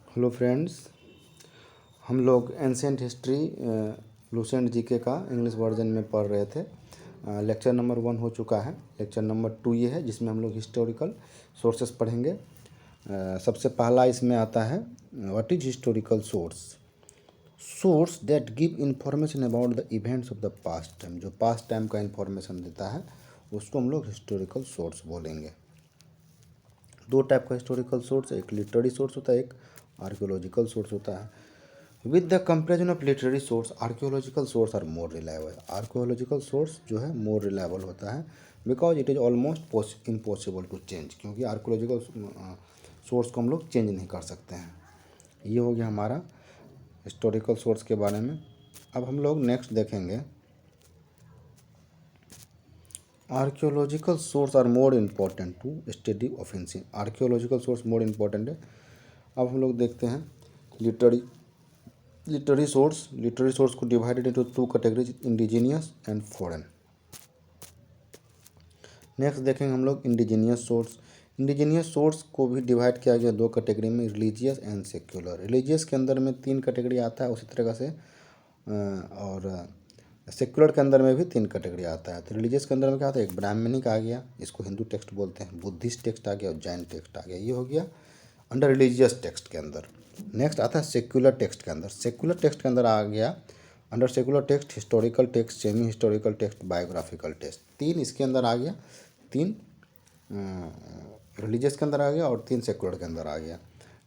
Hello friends. हम लोग ancient history Lucent GK का इंग्लिश वर्जन में पढ़ रहे थे। लेक्चर नंबर 1 हो चुका है। लेक्चर नंबर 2 ये है जिसमें हम लोग हिस्टोरिकल सोर्सेस पढ़ेंगे। सबसे पहला इसमें आता है what is historical source that give information about the events of the past time. जो पास्ट टाइम का इंफॉर्मेशन देता है उसको हम लोग हिस्टोरिकल सोर्स बोलेंगे। दो टाइप का हिस्टोरिकल सोर्स, एक लिटरेरी सोर्स होता है, एक आर्कियोलॉजिकल सोर्स होता है। With the comparison of literary source archaeological source are more reliable. Archaeological source जो है मोर रिलायबल होता है because it is almost impossible to change, क्योंकि आर्कियोलॉजिकल सोर्स को हम लोग चेंज नहीं कर सकते हैं। ये हो गया हमारा हिस्टोरिकल सोर्स के बारे में। अब हम लोग नेक्स्ट देखेंगे archaeological source are more important to study of ancient. Archaeological source more important है। अब हम लोग देखते हैं लिटरेरी सोर्स को divided into 2 categories, indigenous and foreign. Next देखेंगे हम लोग इंडिजीनियस सोर्स। इंडिजीनियस सोर्स को भी डिवाइड किया गया 2 कैटेगरी में, रिलीजियस एंड सेक्युलर। रिलीजियस के अंदर में 3 कैटेगरी आता है उसी तरह से, और सेक्युलर के अंदर में भी 3 कैटेगरी आता है। तो रिलीजियस के अंदर में क्या आता है, एक ब्राह्मणिक आ गया, इसको हिंदू टेक्स्ट बोलते हैं, बुद्धिस्ट टेक्स्ट आ गया और जैन टेक्स्ट आ गया। ये हो गया अंडर रिलीजियस टेक्स्ट के अंदर। नेक्स्ट आता है सेक्युलर टेक्स्ट के अंदर। सेक्युलर टेक्स्ट के अंदर आ गया under secular text historical text, semi historical text, biographical text. 3 इसके अंदर आ गया, 3 रिलीजियस के अंदर आ गया और 3 सेक्युलर के अंदर आ गया।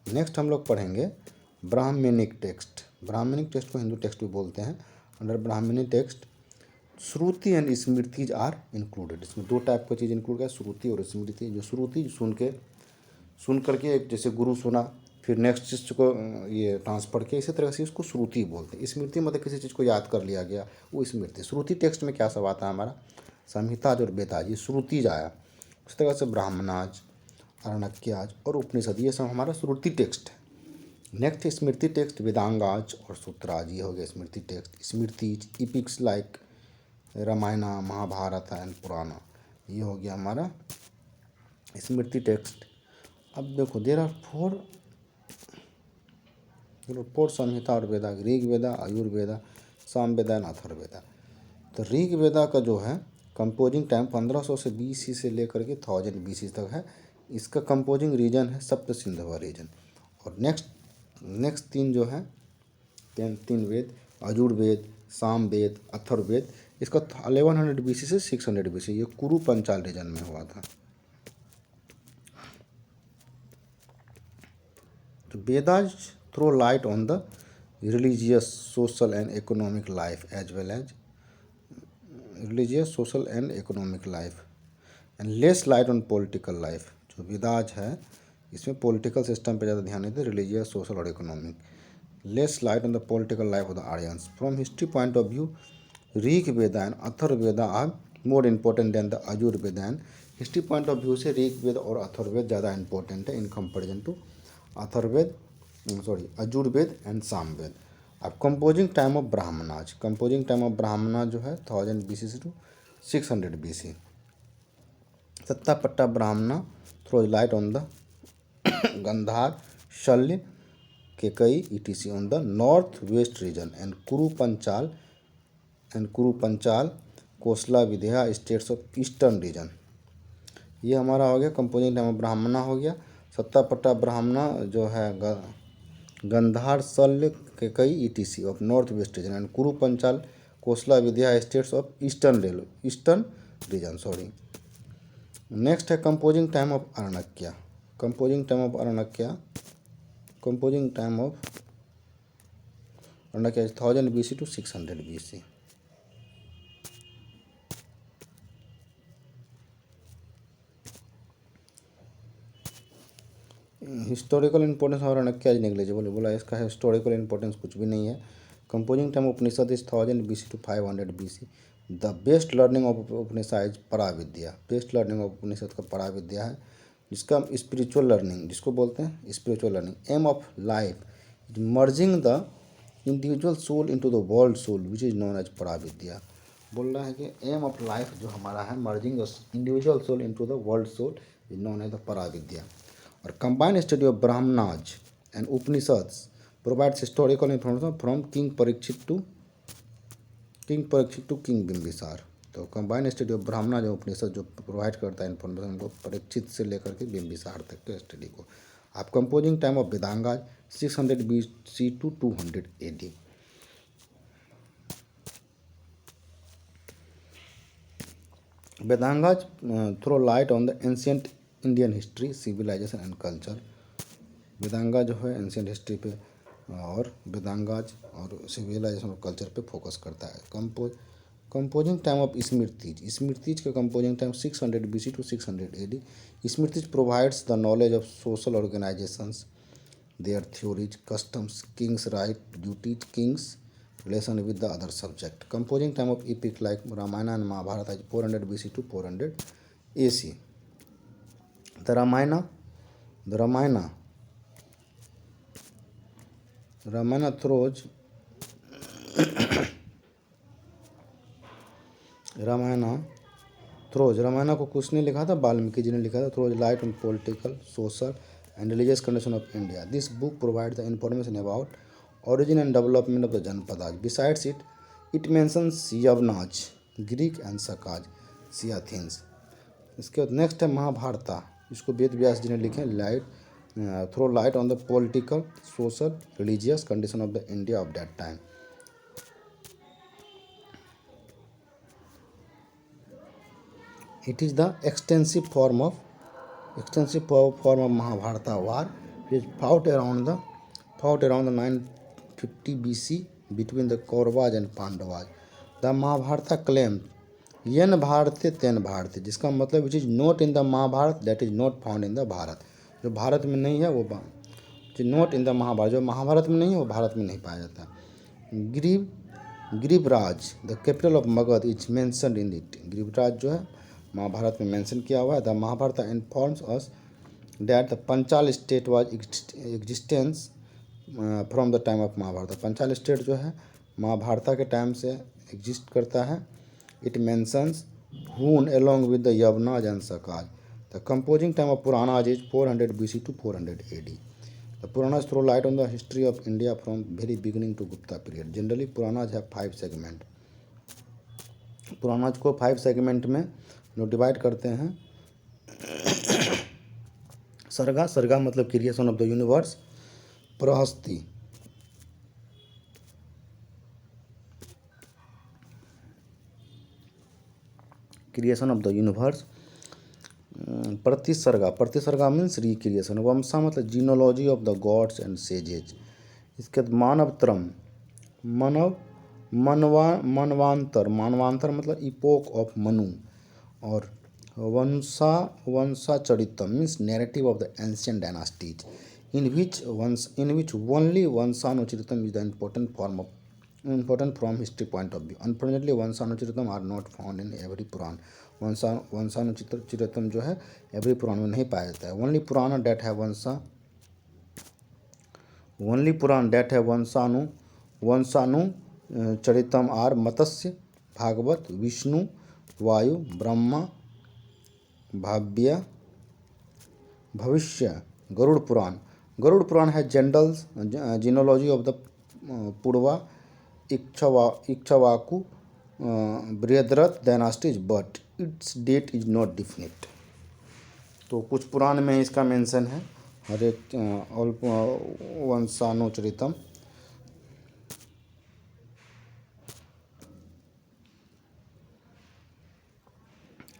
नेक्स्ट हम लोग पढ़ेंगे ब्राह्मणिक टेक्स्ट। ब्राह्मणिक टेक्स्ट को हिंदू टेक्स्ट भी बोलते हैं। Under Brahmanic text Shruti and Smritis are included. इसमें 2 टाइप का चीज़ इंक्लूड है, श्रुति और स्मृति। जो श्रुति सुन करके, जैसे गुरु सुना फिर नेक्स्ट चीज़ को ये ट्रांसफर किया, इसी तरह से इसको श्रुति बोलते हैं। स्मृति मतलब किसी चीज़ को याद कर लिया गया, वो स्मृति। श्रुति टेक्स्ट में क्या सब आता है हमारा, संहिताज और वेदाज, ये श्रुतिज आया। उस तरह से ब्राह्मणाज, आरण्यकाज और उपनिषद, ये सब हमारा श्रुति टेक्स्ट है। नेक्स्ट स्मृति टेक्स्ट वेदांगाज और सूत्राज, ये हो गया Smriti text. Smritis epics like Ramayana, Mahabharata and Purana, ये हो गया हमारा स्मृति टेक्स्ट। अब देखो देर आर 4 संहिता और वेदा, ऋग वेदा, आयुर्वेदा, सामवेदा एंड अथर्ववेदा। तो ऋग वेदा का जो है कंपोजिंग टाइम 1500 से BC से लेकर के 1000 BC तक है। इसका कंपोजिंग रीजन है सप्त सिंधु रीजन। और नेक्स्ट 3 जो है 3 वेद, आयुर्वेद, सामवेद, अथर्ववेद, इसका 1100 BC से 600 BC, ये कुरु पंचाल रीजन में हुआ था। तो Vedas throw light on the religious, social and economic life as well as religious, social and economic life and less light on political life. जो वेदाज है इसमें पॉलिटिकल सिस्टम पे ज़्यादा ध्यान देते हैं, रिलीजियस, सोशल और economic. Less light on the political life of the Aryans. From history point of view Rig Veda and Atharvaveda are more important than the Ayurveda. And history point of view से ऋग वेद और अथर्ववेद ज़्यादा इंपॉर्टेंट है in comparison to Ayurveda and Samaveda. अब composing time of Brahmanas. Composing time of Brahmanas जो है 1000 BC से 600 BC। Shatapatha Brahmana throws light on the Gandhara, Shalya, Kekaya ETC on the north west region and Kuru Panchal, Kosala, Vindhya states of eastern region. ये हमारा हो गया कंपोजिंग टाइम ऑफ ब्राह्मणा हो गया। सत्तापट्टा ब्राह्मणा जो है Gandhara, Shalya, Kekaya ETC of north west region and Kuru Panchal, Kosala, Vindhya states of eastern region. Next है composing time of Aranyaka. Composing time of Aranyaka is 1000 BC to 600 BC। Historical importance और आरण्यका इज नेग्लिजिबल। बोला इसका हिस्टोरिकल इंपॉर्टेंस कुछ भी नहीं है। Composing time Upanishad is 1000 BC to 500 BC। The best learning of Upanishad is Paravidya. Best learning of Upanishad का पराविद्या है, जिसका स्पिरिचुअल लर्निंग जिसको बोलते हैं spiritual learning. Aim of life is merging the individual soul into the world soul which is known as Paravidya. बोल रहा है कि एम ऑफ लाइफ जो हमारा है merging the individual soul into the world soul is known as the Paravidya. और combined study of Brahmanas and Upanishads provides historical information from King Parikshit to King Bimbisar। तो combined study of ब्राह्मणा जो उपनिषद जो provide करता है इन्फॉर्मेशन को परीक्षित से लेकर के बिम्बिसार तक के स्टडी को। आप composing time of Vedanga 600 BC to 200 AD। Vedangas throw light on the ancient Indian history, civilization and culture. Vedanga जो है एंशियंट हिस्ट्री पे और वेदांगाज और सिविलाइजेशन और कल्चर पे फोकस करता है। कंपोजिंग टाइम ऑफ स्मृतिज का composing time 600 BC to 600 AD। Smritis provides the knowledge of social organizations, their theories, customs, kings right, duties, kings relation with the other subject। Composing time of epic like Ramayana and Mahabharata is 400 BC to 400 AC। The Ramayana throws Ramayana को किसने लिखा था? वाल्मीकि जी ने लिखा था। Throws light on political, social and religious condition of India. This book provide the information about origin and development of the Janpadas। Besides it, it mentions Yavnaj, Greek and Sakaj, Athens। इसके बाद next है महाभारता। इसको वेद व्यास जी ने लिखे। Throw light on the political, social, religious condition of the India of that time. It is the extensive form of Mahabharata war which fought around the 950 BC between the Kauravas and Pandavas। The Mahabharata claimed यन भारते तेन भारते, जिसका मतलब which is not in the Mahabharat that is not found in the Bharat. जो भारत में नहीं है वो नॉट इन द महाभारत, जो महाभारत में नहीं है वो भारत में नहीं पाया जाता। Girivraj the capital of Magadha is mentioned in it. Girivraj जो है महाभारत में मेंशन किया हुआ है। The Mahabharata informs us that the Panchal state was existence from the time of Mahabharata. Panchal state जो है महाभारत के टाइम से एग्जिस्ट करता है। It mentions Hun along with the Yavnaj and Sakaj। The composing time of Puranas is 400 BC to 400 AD। The Puranas throw light on the history of India from very beginning to Gupta period। Generally Puranas have 5 segment। Puranas को 5 segment में लोग divide करते हैं। सर्गा मतलब creation of the universe. प्रहस्ती creation of the universe. Pratisarga means recreation. Vamsha मतलब genealogy of the gods and sages. इसके बाद मानवतरम मानवांतर मतलब इपोक ऑफ मनु। और Vamshacharitam means narrative of the ancient dynasties in which only Vansanucharitam is the important from history point of view। Unfortunately Vansanucharitam are not found in every Puran। वंशानुचरितम जो है every पुराण में नहीं पाया जाता है। only Puran that have Vamshanucharitam are Matsya, Bhagavata, Vishnu, Vayu, Brahma, Bhavishya, Garuda Purana है general genealogy of the Purva Ikshvaku Brihadratha dynasties but it's date is not definite. तो कुछ पुराण में इसका मेंशन है। हर एक वंशानुचरितम।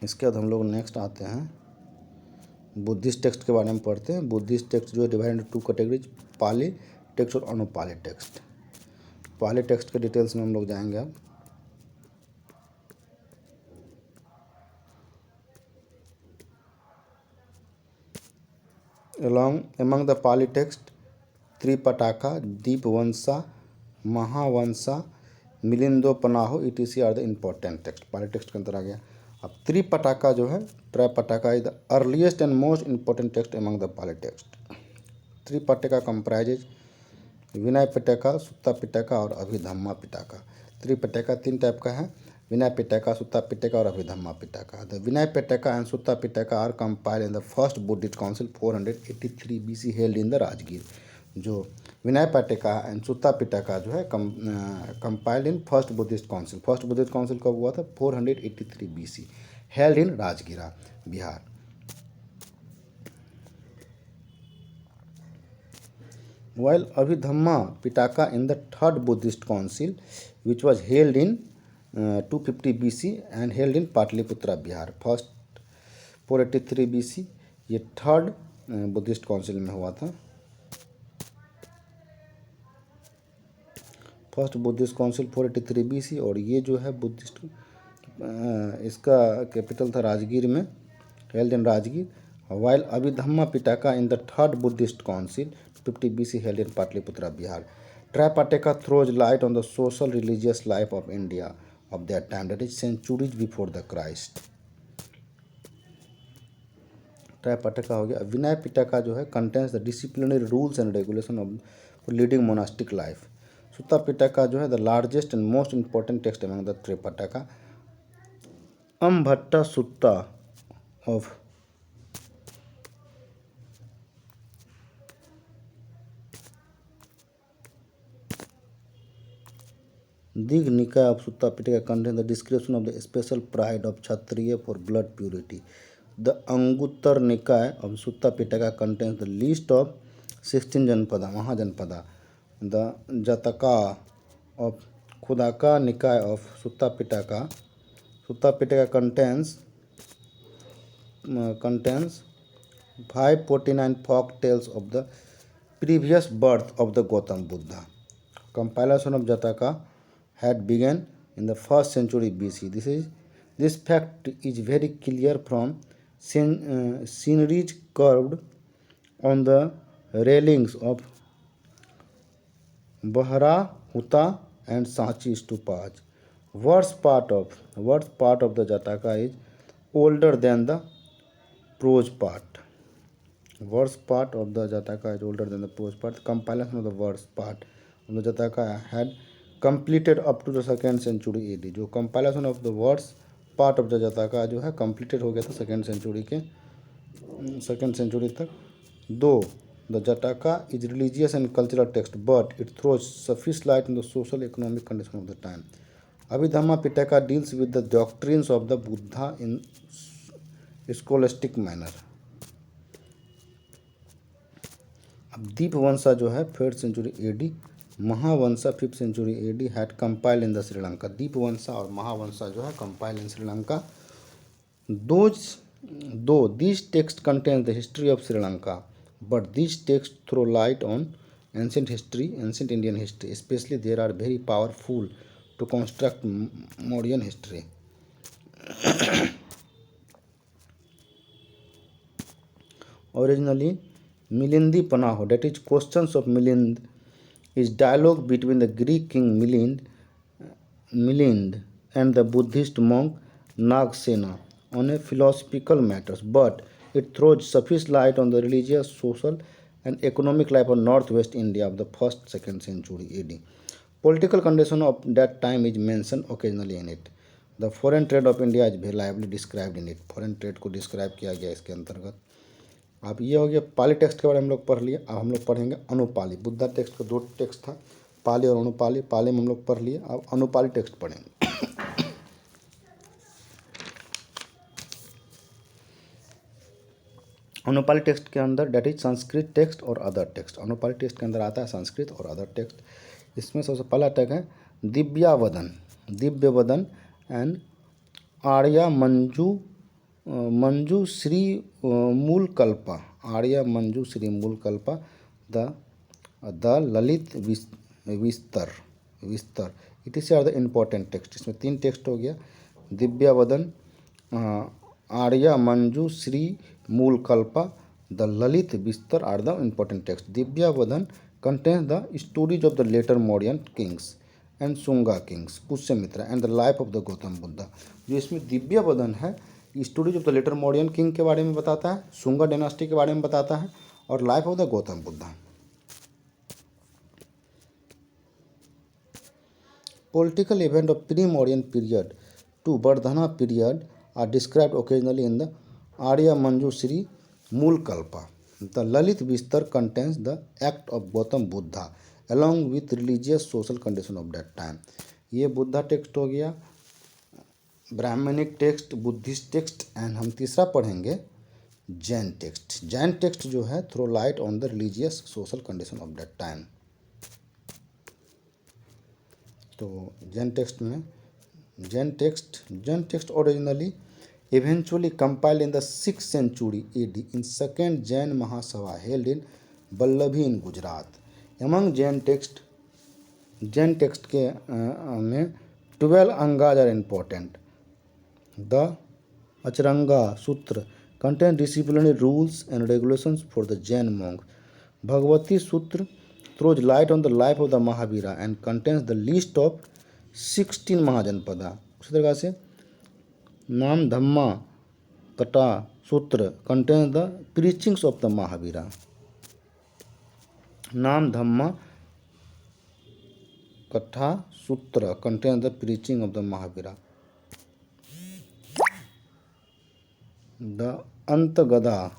इसके बाद हम लोग नेक्स्ट आते हैं बुद्धिस्ट टेक्स्ट के बारे में पढ़ते हैं। बुद्धिस्ट टेक्स्ट जो है divide into 2 categories, Pali text और अनुपाली टेक्स्ट। पाली टेक्स्ट के डिटेल्स में हम लोग जाएंगे अब। among the Pali text Tripitaka, Dipavamsa, Mahavamsa, Milindapanho etc are the important text. Pali text के अंदर आ गया। अब त्रिपटाका जो है Tripitaka is the earliest and most important text among the Pali text. Tripitaka comprises Vinaya Pitaka, Sutta Pitaka और अभिधम्मा पिटका। त्रिपटाका 3 टाइप का है, विनय पिटका, सुत्ता पिटका और Abhidhamma Pitaka. The Vinaya Pitaka and Sutta Pitaka are compiled in the first Buddhist council 483 BC held in the Rajgir. जो विनय पाटिका एंड सुत्ता पिटका जो है compiled in first Buddhist council. First Buddhist council कब हुआ था? 483 BC, held in Rajgira, Bihar. While Abhidhamma Pitaka in the third Buddhist council, which was held in 250 BC and held in Patliputra, Bihar। First 483 BC ये third Buddhist council में हुआ था। First Buddhist council 483 BC, और ये जो है बुद्धिस्ट इसका capital था राजगीर में, held in Rajgir. While Abhidhamma Pitaka in the third Buddhist council 50 BC held in Patliputra, Bihar। Tripitaka throws light on the social religious life of India of that time, that is centuries before the Christ। Tripitaka हो गया। विनय पिटका जो है contains the disciplinary rules and regulation of leading monastic life. Sutta Pitaka जो है the largest and most important text among the Tripitaka. Ambattha Sutta of Dig Nikaya of Sutta Pitaka contains the description of the special pride of Kshatriya for blood purity. The Anguttar Nikaya of Sutta Pitaka contains the list of 16 Janpada, Mahajanpada. The Jataka of Khudaka Nikaya of Sutta Pitaka contains 549 folk tales of the previous birth of the Gautam Buddha. Compilation of Jataka had begun in the 1st century BC. This fact is very clear from sceneries carved on the railings of Baharahuta and Sanchi stupas. Worst part of the Jataka is older than the prose part. Worst part of the Jataka is older than the prose part. The compilation of the worst part of the Jataka had completed up to the 2nd century AD। जो compilation of the worst part of the Jataka जो है completed हो गया था 2nd century तक। दो the Jataka is religious and cultural text, but it throws sufficient light on the social economic condition of the time। Abhidhamma Pitaka deals with the doctrines of the Buddha in scholastic manner। अब दीपवंसा जो है 3rd century AD, महावंशा 5th century AD had compiled in the Sri Lanka। दीपवंशा और महावंशा जो है compiled in Sri Lanka। Though these texts contain the history of Sri Lanka, but these texts throw light on ancient Indian history, especially they are very powerful to construct modern history। Originally Milindi Panaho, that is Questions of Milind, is dialogue between the Greek king Milind and the Buddhist monk Nagsena on a philosophical matters, but it throws sufficient light on the religious, social and economic life of northwest India of the 1st-2nd century AD। Political condition of that time is mentioned occasionally in it। The foreign trade of India is reliably described in it। foreign trade को describe किया गया इसके अंतर्गत। अब ये हो गया पाली text के बारे में हम लोग पढ़ लिए। अब हम लोग पढ़ेंगे अनुपाली। बुद्धा टेक्स्ट का 2 टेक्स्ट था, पाली और अनुपाली। पाली में हम लोग पढ़ लिए, अब अनुपाली टेक्स्ट पढ़ेंगे। अनुपाली टेक्स्ट के अंदर डेट इज संस्कृत टेक्स्ट और अदर टेक्स्ट। अनुपाली टेक्स्ट के अंदर आता है संस्कृत और अदर टेक्स्ट। इसमें सबसे पहला टैग है Divyavadana and Arya Manjushri Mulakalpa. Arya Manjushri Mulakalpa. The Lalita Vistara. It is are the important text. इसमें 3 टेक्स्ट हो गया, Divyavadana, Arya Manjushri Mulakalpa, the Lalita Vistara are the important text. Divyavadana contains the stories of the later Mauryan kings and Sunga kings, Pushyamitra and the life of the Gautam Buddha। जो इसमें दिव्यवदन है, stories of the later Mauryan king के बारे में बताता है, सुंगा डायनास्टी के बारे में बताता है और life of the Gautam Buddha. Political event of pre-Mauryan period to Vardhana period are described occasionally in the Arya Manju Sri Moolkalpa। The Lalit Bistar contains the act of Gautam Buddha along with religious social condition of that time. ये Buddha text हो गया, Brahmanic text, Buddhist text, and हम तीसरा पढ़ेंगे Jain text. Jain text जो है throw light on the religious social condition of that time. तो Jain text originally eventually compiled in the 6th century AD in second Jain Mahasabha held in Vallabhi in Gujarat. Among Jain text के में 12 अंगाज are important. The Acharanga Sutra contain disciplinary rules and regulations for the Jain monks. Bhagavati Sutra throws light on the life of the Mahavira and contains the list of 16 Mahajanpada. उसी तरह से नाम धम्मा कटा सूत्र contains the preachings of the Mahavira. नाम धम्मा कथा सूत्र contains the preaching of the Mahavira. The Antagada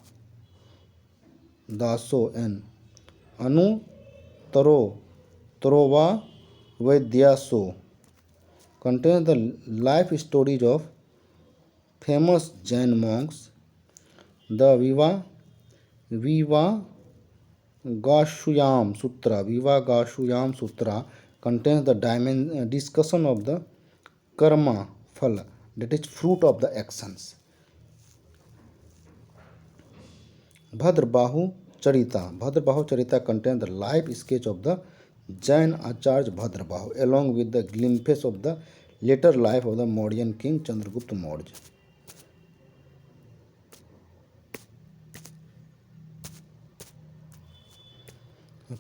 दासो and Anu तरोवा वैद्यासो contains the life stories of famous Jain monks. The Viva Gashuyam Sutra contains the discussion of the karma phala, that is fruit of the actions. Bhadrabahu Charita contains the life sketch of the Jain Acharya Bhadrabahu along with the glimpses of the later life of the Mauryan king Chandragupta Maurya.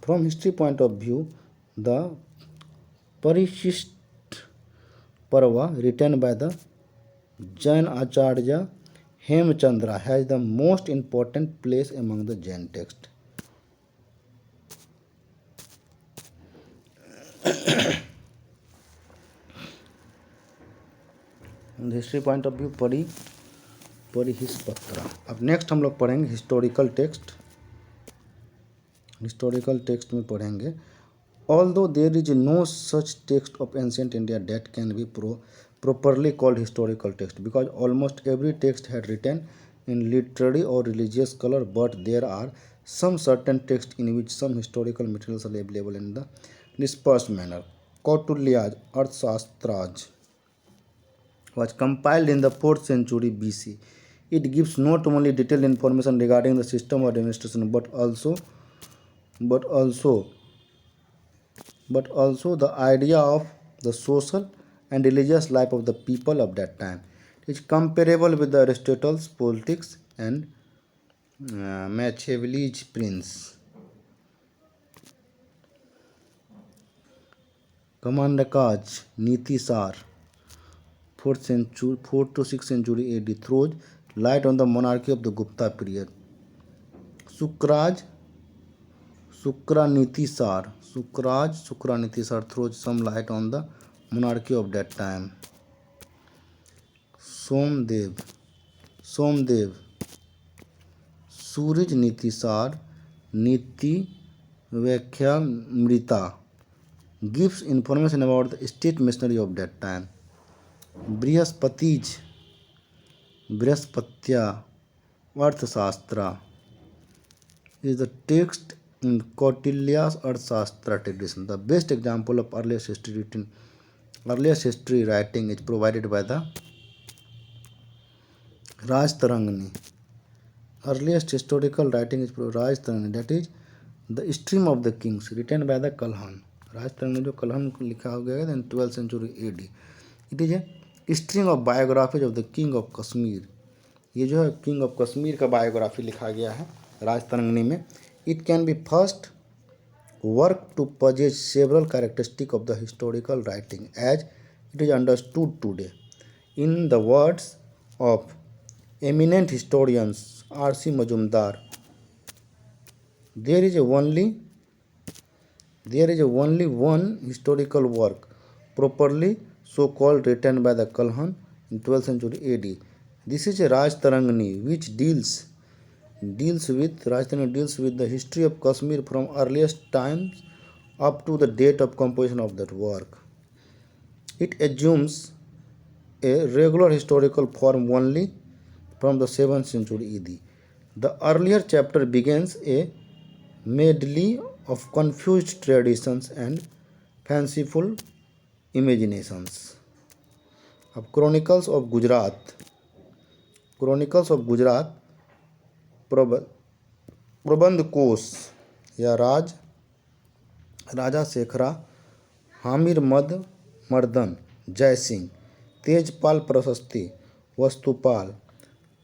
From history point of view, the Parishist Parva written by the Jain Acharya Hemchandra has the most important place among the Jain texts. From the history point of view, परिहिष्पत्रा। अब next हम लोग पढ़ेंगे historical text. Historical text में पढ़ेंगे although there is no such text of ancient India that can be properly called historical text because almost every text had written in literary or religious color, but there are some certain texts in which some historical materials are available in the dispersed manner. Kautilya's Arthashastras was compiled in the 4th century BC. It gives not only detailed information regarding the system of administration but also the idea of the social and religious life of the people of that time. It is comparable with the Aristotle's Politics and Machiavelli's Prince. Kamandaka's Niti Sar, 4th to 6th century AD, throws light on the monarchy of the Gupta period. Shukraniti Sar throws some light on the monarchy of that time. Somdev Suraj Niti Sar Niti Mrita gives information about the state machinery of that time. Brihaspatya Arthashastra is the text in Kautilya's Arthashastra tradition. The best example of earliest history writing is provided by the Rajtarangani. Earliest historical writing is Rajtarangani, that is the Stream of the Kings, written by the Kalhan. Rajtarangani जो कलहन लिखा हो गया in 12th century AD. It is a string of biographies of the King of Kashmir. ये जो है king of Kashmir का biography लिखा गया है राजतरंगिणी में. It can be first work to possess several characteristics of the historical writing as it is understood today. In the words of eminent historians R.C. Majumdar, there is only one historical work properly so called written by the Kalhan in 12th century AD. This is a Rajtarangani which deals Rajdhani deals with the history of Kashmir from earliest times up to the date of composition of that work. It assumes a regular historical form only from the 7th century ED. The earlier chapter begins a medley of confused traditions and fanciful imaginations. अब Chronicles of Gujarat प्रबंध कोश या राजा शेखरा, हामिर मर्दन, जय Singh, Tejpal Prashasti, Vastupal,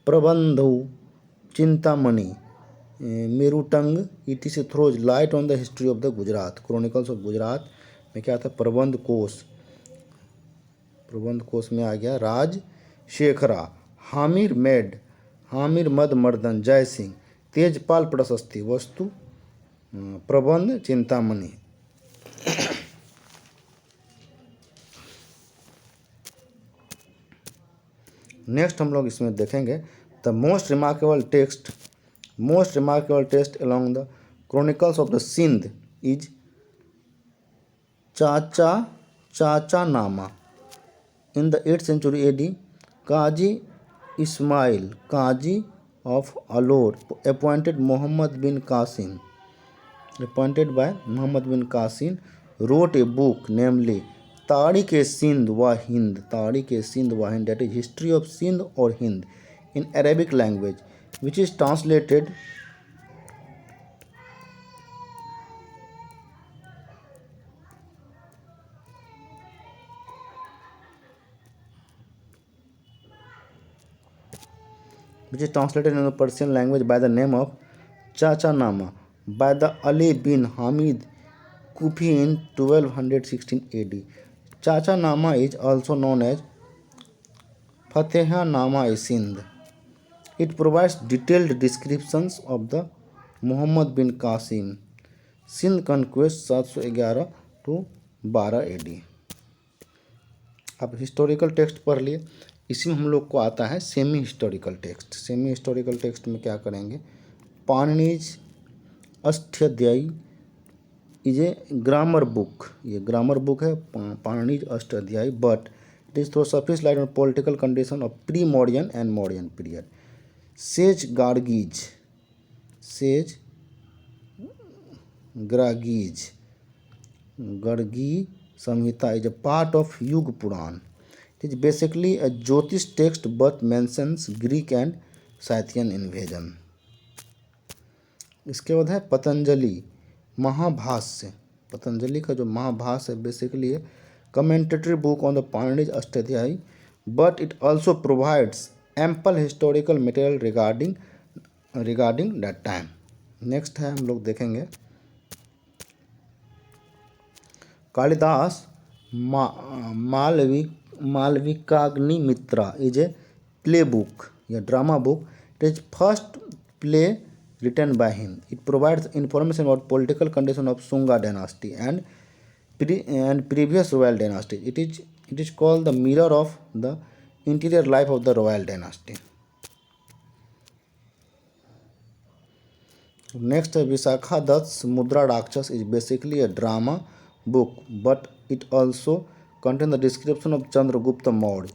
Prabandha, Chintamani, Merutunga etc throws light on the history of the Gujarat. Chronicles of Gujarat में क्या था? प्रबंध कोश में आ गया राज शेखरा, हामिर मद मर्दन, जय सिंह, तेजपाल प्रशस्ति, वस्तु प्रबंध, चिंतामणि. नेक्स्ट हम लोग इसमें देखेंगे the most remarkable text along the chronicles of the Sindh is Chach Nama. In the 8th century AD, Qazi Ismail Qazi of Alor appointed by Muhammad bin Qasim wrote a book namely Tarikh-e-Sindh wa Hind, that is History of Sindh or Hind in Arabic language, which is translated in the Persian language by the name of Chacha Nama by the Ali bin Hamid Kufi in 1216 AD. Chacha Nama is also known as Fateha Nama-e-Sindh. It provides detailed descriptions of the Muhammad bin Qasim Sindh conquest 711 to 12 AD. अब historical text पढ़ लिए. इसी में हम लोग को आता है सेमी हिस्टोरिकल टेक्स्ट में क्या करेंगे? Panini's Ashtadhyayi is a grammar book. ये ग्रामर बुक है Panini's Ashtadhyayi, but it is throw surface light on political condition of pre modern and modern period. Says Gargi Samhita is a part of Yug Puran. It is basically a Jyotish text but mentions Greek and Scythian invasion. इसके बाद है पतंजलि महाभाष्य. पतंजलि का जो महाभाष्य है basically है commentary book on the Panini's Ashtadhyayi, but it also provides ample historical material regarding that time. Next है हम लोग देखेंगे Kalidasa Malavikagnimitra is a play book या drama book. It is first play written by him. It provides information about political condition of Sunga dynasty and previous royal dynasties. It is called the mirror of the interior life of the royal dynasty. Next, Visakha Dutt's Mudra Rakshas is basically a drama book, but it also contains the description of Chandragupta Maurya,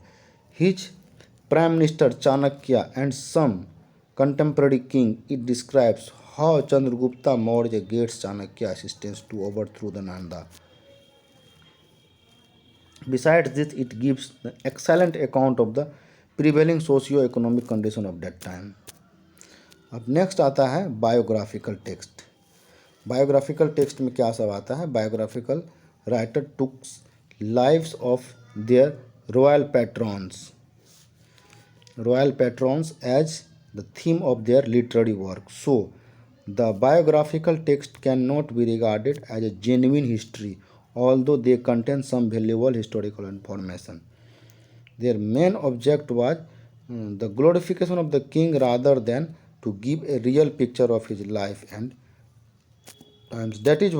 his prime minister Chanakya, and some contemporary king. It describes how Chandragupta Maurya gets Chanakya assistance to overthrow the Nanda. Besides this, it gives an excellent account of the prevailing socio-economic condition of that time. अब next आता है biographical text. Biographical text में क्या सब आता है? Biographical writer took lives of their royal patrons as the theme of their literary work. So the biographical text can not be regarded as a genuine history although they contain some valuable historical information. Their main object was the glorification of the king rather than to give a real picture of his life and times. That is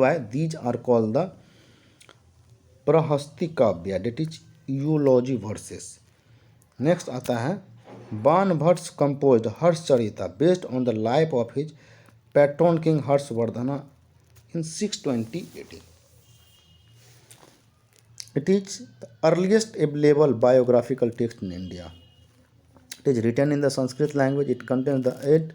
why these are called the Prahasti Kavya, that is eulogy verses. Next आता है Banabhatta composed Harshacharita based on the life of his patron king Harshavardhana in 620 AD. It is the earliest available biographical text in India. It is written in the Sanskrit language. It contains the 8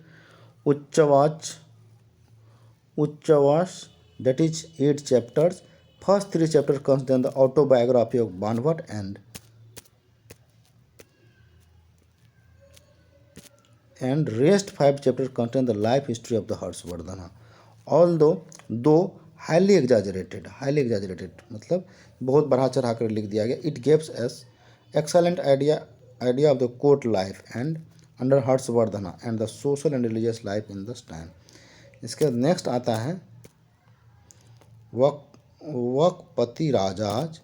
Uchavas, that is 8 chapters. First 3 chapters contain the autobiography of Banvat and rest 5 chapters contain the life history of the Harshvardhana. Though highly exaggerated मतलब बहुत बढ़ा चढ़ा कर लिख दिया गया. It gives us excellent idea of the court life and under Harshvardhana and the social and religious life in this time. इसके बाद नेक्स्ट आता है वकपति राजाज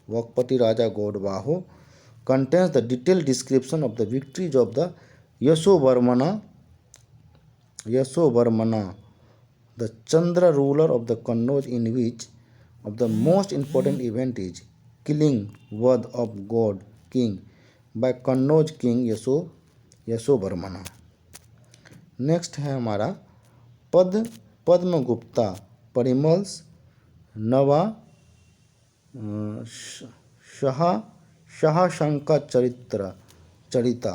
Wakpati Raja Godwaho contains the detailed description of the victories of the Yashovarmana, the Chandra ruler of the Kannauj, in which of the most important event is killing Vad of God king by Kannauj king Yashovarmana. Next है हमारा Padmagupta Parimala's Nava Sahasanka Charita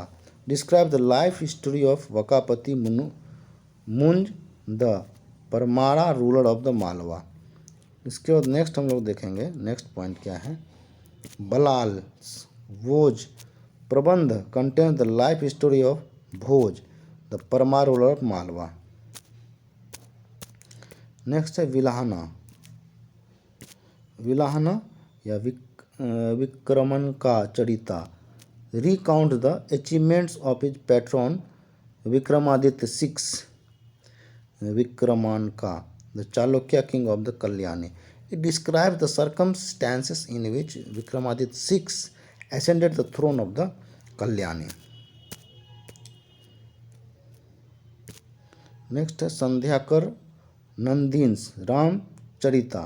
describe the life history of Vakpati Munja the Paramara ruler of the Malwa. इसके बाद next हम लोग देखेंगे next point क्या है. Ballal Bhoja Prabandha contains the life history of Bhoja the Parmar ruler of Malwa. Next है विलाहना या Vikramanka Charita recount the achievements of his patron Vikramaditya Vikramanka the Chalukya king of the Kalyani. It describes the circumstances in which Vikramaditya VI ascended the throne of the Kalyani. Next है Sandhyakar नंदीन्स रामचरिता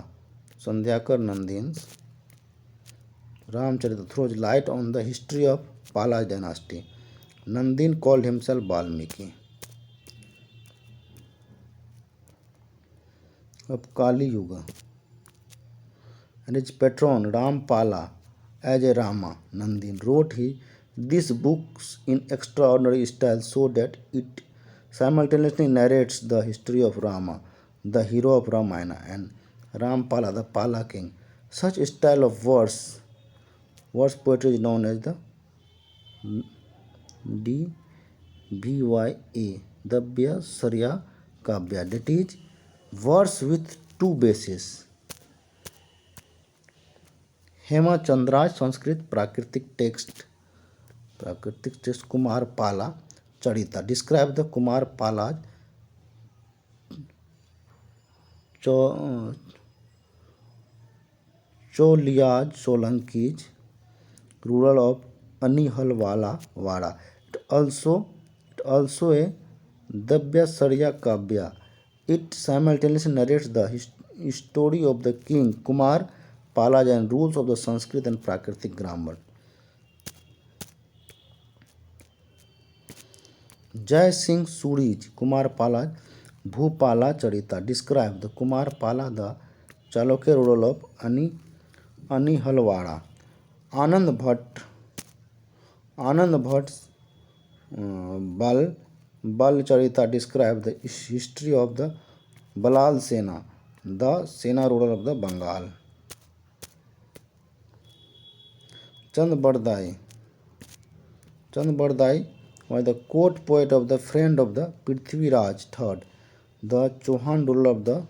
throws light on the history of Pala dynasty. Nandin called himself Valmiki. Of Kali Yuga. And his patron Rampala as a Rama, Nandin, wrote these books in extraordinary style so that it simultaneously narrates the history of Rama, the hero of Ramayana, and Rampala, the Pala king. Such style of verse poetry is known as the DBYA, Dabya Sarya Kavya, that is verse with 2 bases. Hema Chandra's Sanskrit प्राकृतिक text Kumarapala Charita describe the Kumarapala's Chaulukyas Solankis ruler of Anahilwala Wada. It also a Davyasarya Kavya. It simultaneously narrates the story of the king Kumar Palaj and rules of the Sanskrit and Prakritic grammar. Jai Singh Surij Kumar Palaj Bhupala Charita describe the Kumar Pala, the Chalukya ruler of Anihalwada. Anand Bhatt's Bal Charita describe the history of the Balal Sena, the Sena ruler of the Bengal. Chand Bardai was the court poet of the friend of the Prithviraj III, the Chauhan ruler of the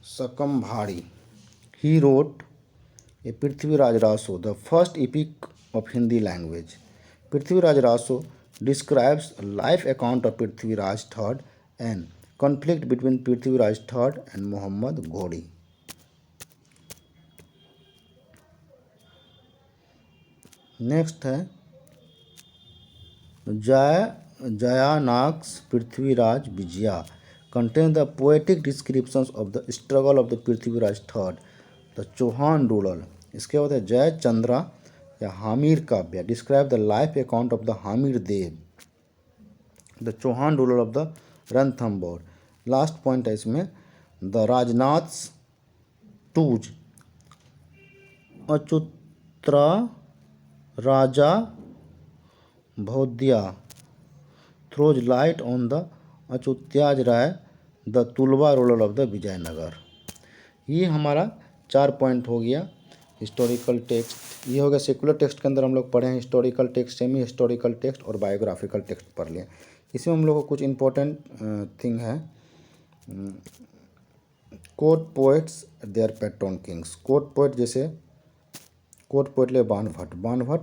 Sakambhari. He wrote a Prithviraj Raso, the first epic of Hindi language. Prithviraj Raso describes a life account of Prithviraj III and conflict between Prithviraj III and Muhammad Ghori. Next है Jayanaka's Prithviraja Vijaya contains the poetic descriptions of the struggle of the Prithviraj third, the Chauhan ruler. इसके बाद है जय चंद्रा या Hammira Kavya, describe the life account of the Hammir Dev, the Chauhan ruler of the Ranthambore. Last point है इसमें the Rajanatha टूज, अचुत्रा राजा भौद्या, throws light on the Achyuta's Raya, the Tuluva ruler of the Vijayanagara. ये हमारा 4 पॉइंट हो गया हिस्टोरिकल टेक्स्ट। ये हो गया सेकुलर टेक्स्ट के अंदर हम लोग पढ़े हैं historical text, semi historical text और बायोग्राफिकल टेक्स्ट पढ़ लिए। इसमें हम लोग को कुछ इंपॉर्टेंट थिंग है। Court poets their patron kings, court poet जैसे court poet like Banabhatta, Banabhatta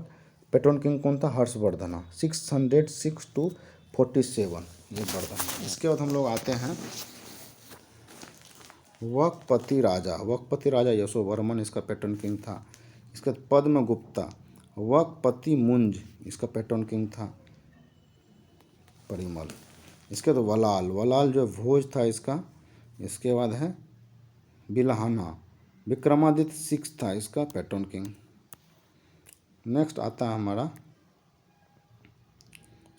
pattern king कौन था? हर्षवर्धना, 606 to 47 ये वर्धन। इसके बाद हम लोग आते हैं वकपति राजा, वकपति राजा यशोवर्मन इसका पैट्रन किंग था। इसके बाद पद्मगुप्ता, वकपति मुंज इसका पैट्रन किंग था परिमल। इसके बाद वलाल, वलाल जो भोज था इसका। इसके बाद है बिल्हाना, विक्रमादित्य 6 था इसका पैट्रन किंग। नेक्स्ट आता है हमारा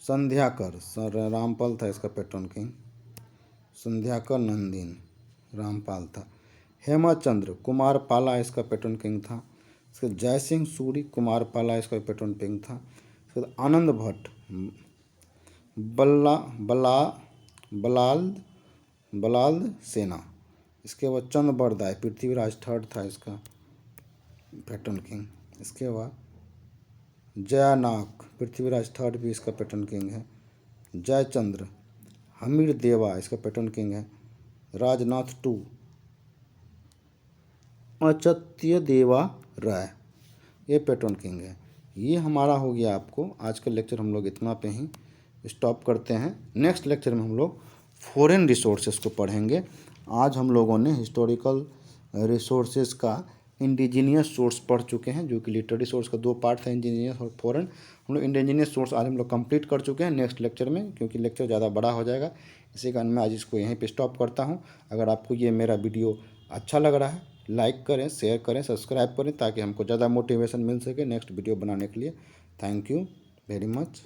संध्याकर, सर रामपाल था इसका पैट्रन किंग। संध्याकर नंदीन रामपाल था। हेमचंद्र कुमारपाला इसका पैट्रन किंग था। इसके जयसिंह सूरी कुमारपाला इसका पैट्रन किंग था। इसके बाद आनंद भट्ट बलाल्द सेना। इसके बाद चंद बरदाई पृथ्वीराज थर्ड था इसका पैट्रन किंग। इसके बाद जयानाक पृथ्वीराज थर्ड भी इसका पैट्रन किंग है। जयचंद्र हमीर देवा इसका पैट्रन किंग है। राजनाथ टू अचत्य देवा राय ये पैट्रन किंग है। ये हमारा हो गया। आपको आज का लेक्चर हम लोग इतना पे ही स्टॉप करते हैं। नेक्स्ट लेक्चर में हम लोग फॉरेन रिसोर्सेज को पढ़ेंगे। आज हम लोगों ने हिस्टोरिकल रिसोर्सेज का इंडिजीनियस सोर्स पढ़ चुके हैं, जो कि लिटरेरी सोर्स का 2 पार्ट था, इंडिजीनियस और फॉरेन। हम लोग इंडिजीनियस सोर्स आज हम लोग कंप्लीट कर चुके हैं। नेक्स्ट लेक्चर में, क्योंकि लेक्चर ज़्यादा बड़ा हो जाएगा, इसी कारण मैं आज इसको यहीं पे स्टॉप करता हूं। अगर आपको ये मेरा वीडियो अच्छा लग रहा है, लाइक करें, शेयर करें, सब्सक्राइब करें, ताकि हमको ज़्यादा मोटिवेशन मिल सके नेक्स्ट वीडियो बनाने के लिए। Thank you very much.